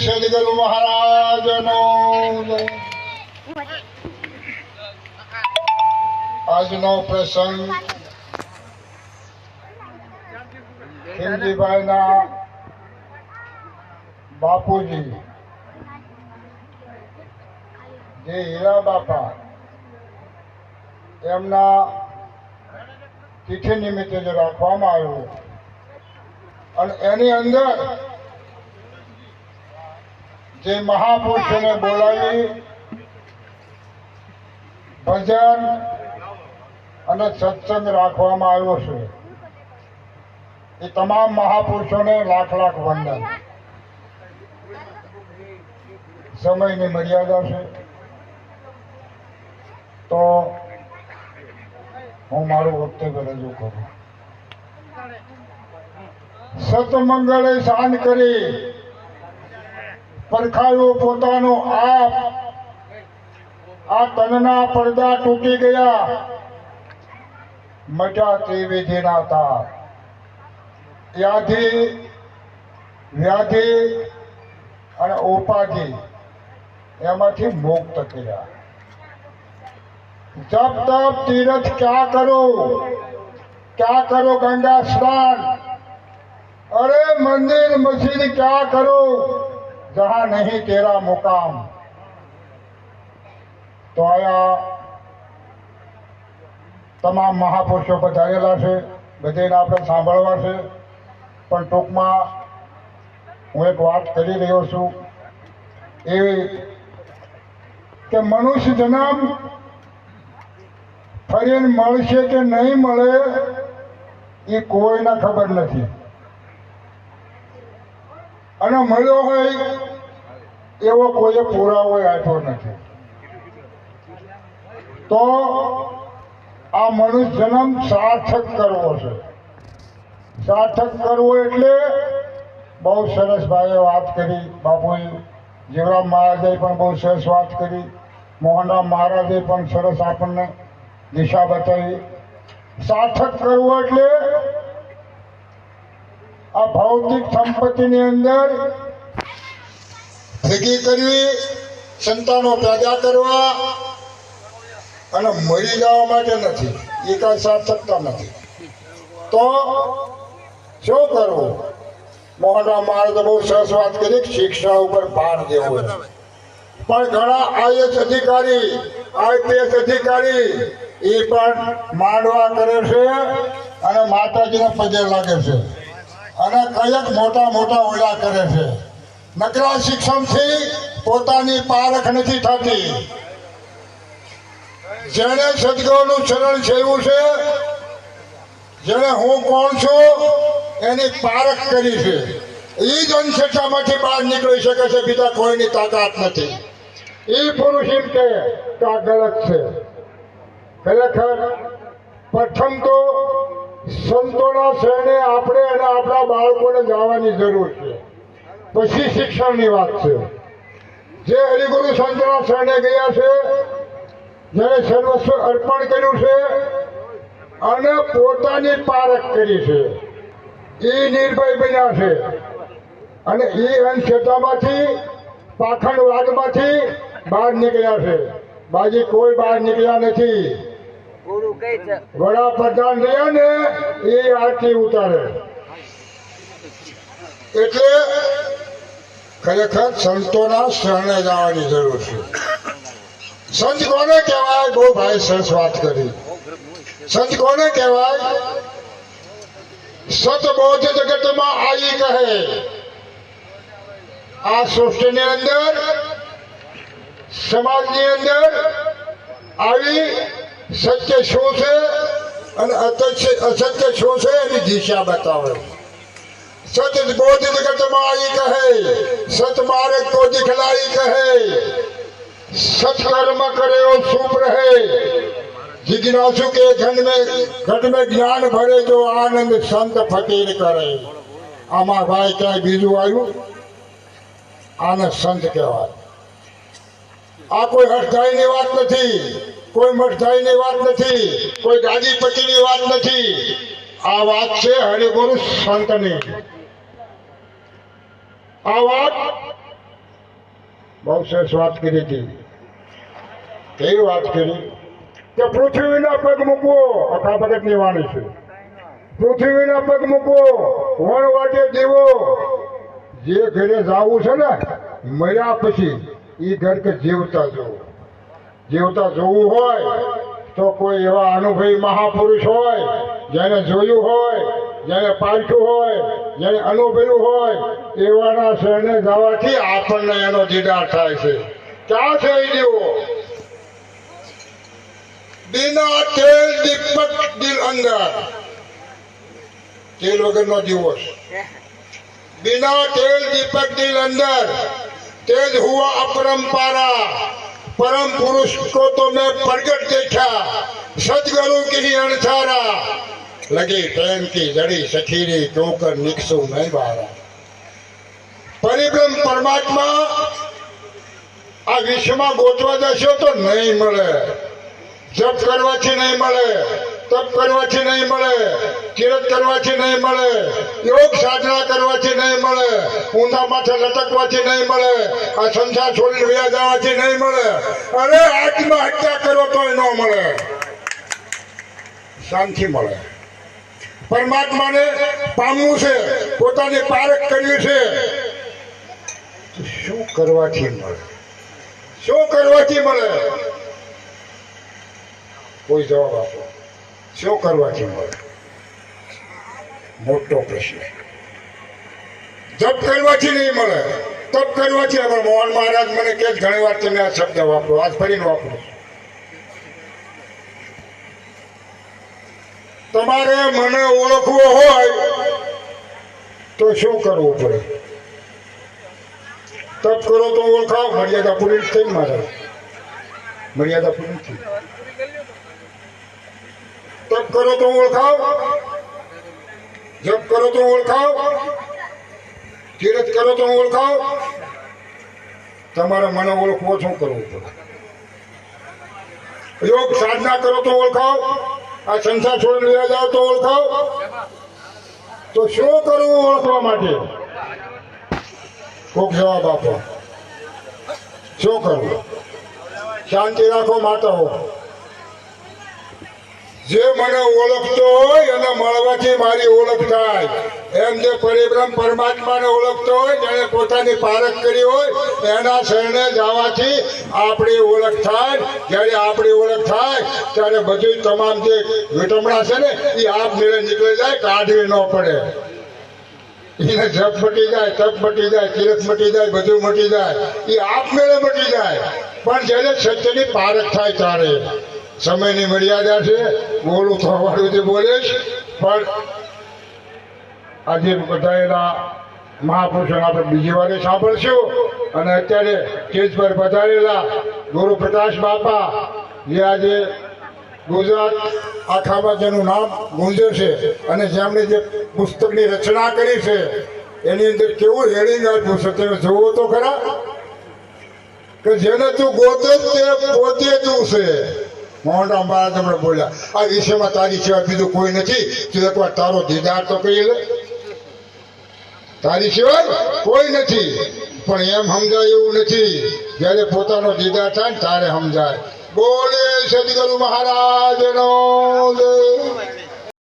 સદગુરુ મહારાજનો આજનો પ્રસંગ ખીમજીભાઈના બાપુજી જે હીરા બાપા એમના તિથિ નિમિત્તે જે રાખવામાં આવ્યું અને એની અંદર જે મહાપુરુષોને બોલાવી ભજન અને સત્સંગ રાખવામાં આવ્યો છે એ તમામ મહાપુરુષોને લાખ લાખ વંદન. સમયની મર્યાદા છે તો હું મારું વક્તવ્ય રજૂ કરું. સતમંગળે શાન કરી પરખાયું પોતાનું આપ. આ તનના પડદા તૂટી ગયા, મટ્યા ત્રિવિધિના તાપ. વ્યાધિ અને ઉપાધિ એમાંથી મુક્ત કર્યા. જપ તપ તીરથ ક્યાં કરો ગંગા સ્નાન. અરે મંદિર મસ્જિદ ક્યાં કરો જહાં નહીં તેરા મુકામ. તો આયા તમામ મહાપુરુષો પધારેલા છે, બધાને આપણે સાંભળવા છે. પણ ટૂંકમાં હું એક વાત કરી રહ્યો છું એવી કે મનુષ્ય જન્મ ફરીને મળશે કે નહીં મળે એ કોઈને ખબર નથી, અને મળ્યો હોય એવો કોઈ પુરાવો આપ્યો નથી. તો આ મનુષ્ય જન્મ સાર્થક કરવો છે. સાર્થક કરવો એટલે બહુ સરસ ભાઈએ વાત કરી. બાપુએ જીવરામ મહારાજે પણ બહુ સરસ વાત કરી. મોહનરામ મહારાજે પણ સરસ આપણને દિશા બતાવી. સાર્થક કરવું એટલે આ ભૌતિક સંપત્તિની અંદર ભેગી કરવી, સંતાનો પેદા કરવા અને મરી જવા માટે નથી. એ કાંઈ સાર્થકતા નથી. તો શું કરવું? મોહનરામ મહારાજે બહુ સરસ વાત કરી, શિક્ષા ઉપર ભાર દેવો. પણ ઘણા આઈએસ અધિકારી, આઈપીએસ અધિકારી એ પણ માંડવા કરે છે અને માતાજીને પગે લાગે છે અને કઈક મોટા મોટા ઓલા કરે છે. નકરા શિક્ષણથી પોતાની પારખ નથી થતી. જેને સદગુરુનું શરણ છેવું છે, જેને હું કોણ છું એની પારખ કરી છે, એ જ અંધશ્રદ્ધામાંથી બહાર નીકળી શકે છે. બીજા કોઈની તાકાત નથી. એ પુરુષ એમ કે આ ગલત છે. ખરેખર પ્રથમ તો સંતોના શરણે આપણે અને આપણા બાળકોને જવાની જરૂર છે. પછી શિક્ષણની વાત છે. જે હરિગુરુ સંતોના શરણે ગયા છે, જેને સર્વસ્વ અર્પણ કર્યું છે અને પોતાની પારખ કરી છે, એ નિર્ભય બન્યા છે. અને એ અંધશ્રદ્ધામાંથી, પાખંડવાદમાંથી બહાર નીકળ્યા છે. બાકી કોઈ બહાર નીકળ્યા નથી. વડાપ્રધાન રહ્યા ને એ આરતી ઉતારે. એટલે ખરેખર સંતોના શરણે જવાની જરૂર છે. સંત કોને કહેવાય? બહુ ભાઈ સરસ વાત કરી. સંત કોને કહેવાય? સતબોધ જગતમાં આવી કહે. આ સૃષ્ટિની અંદર, સમાજની અંદર આવી સત્ય શું છે અને અસત્ય શું છે એની દિશા બતાવે. સતબોધ જગતમાં આવી કહે, સત માર્ગ को दिखलाई કહે. सत्कर्म करे और शुभ रहे. जिज्ञासु के घट में ज्ञान भरे जो आनंद संत फकीर करे. आमा भाई क्या बीजू आयु? आने संत कहेवाय. आ कोई हठधाईनी વાત નથી, કોઈ મઠધાઈની વાત નથી, કોઈ ગાદીપતિની વાત નથી. આ વાત છે હરિગુરુ સંતની. આ વાત બહુ સરસ વાત કરી હતી. કેવી વાત કરી કે પૃથ્વીના પગ મૂકવો, અખા ભગતની વાણી છે. પૃથ્વીના પગ મૂકવો, વણ વાટે દેવો. જે ઘરે જાવું છે ને મળ્યા પછી એ ઘર કે જીવતા જોવું. જીવતા જોવું હોય તો કોઈ એવા અનુભવી મહાપુરુષ હોય, જેને જોયું હોય, જેને પારખ્યું હોય, જેને અનુભવ્યું હોય, એવાના શરણે જવાથી આપણને એનો દીદાર થાય છે. ક્યાં છે એ દેવો? बिना तेल दीपक दिल अंदर, तेल वगैरह दिवस. बिना तेल दीपक दिल अंदर, तेज हुआ अपरंपारा. परम पुरुष को तो मैं प्रगट देखा, सदगुरु की ही अणसारा. लगी प्रेम की जड़ी सखीरी, क्यों कर निकसू नहीं बारा. परिब्रह्म परमात्मा આ વિશ્વમાં ગોતવા જશો તો નહીં મળે. જપ કરવાથી નહીં મળે, તપ કરવાથી નહીં મળે, કિરત કરવાથી નહીં મળે, યોગ સાધના કરવાથી નહીં મળે, ઊંધા માથે લટકવાથી નહીં મળે, આ સંસાર છોડીને વ્યા જવાથી નહીં મળે. અરે આત્મહત્યા કરો તોય ન મળે, શાંતિ મળે. પરમાત્માને પામવું છે, પોતાની પારખ કરવી છે, તો શું કરવાથી મળે? શું કરવાથી મળે? કોઈ જવાબ આપો. શું કરવાથી મળે? મોટો પ્રશ્ન. જપ કરવાથી નહીં મળે, તપ કરવાથી. હવે મોહન મહારાજ મને કે ઘણી વાર તમે આ શબ્દ વાપરો, આજ ફરીને વાપરો. તમારે મને ઓળખવો હોય તો શું કરવું પડે? તપ કરો તો ઓળખાવ. મર્યાદા પૂરી થઈ મારે, મર્યાદા પૂરી થઈ. તપ કરો તો ઓળખાવ, જપ કરો તો ઓળખાવ, તીરથ કરો તો ઓળખાવ. તમારે મને ઓળખવો શું કરવું પડે? યોગ સાધના કરો તો ઓળખાવ, આ સંસાર છોડીને લઈ જાઓ તો ઓળખાવ. તો શું કરવું ઓળખવા માટે? કોક જવાબ આપો. શું કરવું? શાંતિ રાખો માતાઓ. જે મને ઓળખતો હોય એને મળવાથી મારી ઓળખ થાય. એમ જે પરિબ્રહ્મ પરમાત્માને ઓળખતો હોય, જેને પોતાની પારખ કરી હોય, એના શરણે જવાથી આપણી ઓળખ થાય. જ્યારે આપણી ઓળખ થાય ત્યારે બધું તમામ જે વિટમણા છે ને એ આપમેળે નીકળી જાય, કાઢવી ન પડે. એને જપ મટી જાય, તપ મટી જાય, તીરથ મટી જાય, બધું મટી જાય, એ આપમેળે મટી જાય. પણ જ્યારે સત્યની પારખ થાય ત્યારે સમયની મર્યાદા છે. બોલું થવાનું તે બોલીશ, પણ આજે બધાયેલા મહાપુરુષો આપણે બીજી વારે સાંભળશું. અને અત્યારે સ્ટેજ પર પધારેલા ગુરુ પ્રકાશ બાપા, જે આજે ગુજરાત આખામાં જેનું નામ ગુંજે છે અને જેમણે જે પુસ્તકની રચના કરી છે એની અંદર કેવું હેડિંગ આપ્યું છે તમે જોવો તો ખરા. કે જેને તું ગોતે તે પોતે તું છે. મોહનરામ મહારાજ હમણાં બોલ્યા, આ વિશ્વમાં તારી સિવાય બીજું કોઈ નથી. તું એકવાર તારો દીદાર તો કહી લે. તારી સિવાય કોઈ નથી. પણ એમ સમજાય એવું નથી. જ્યારે પોતાનો દીદાર થાય ને તારે સમજાય. બોલે સદગુરુ મહારાજનો જય.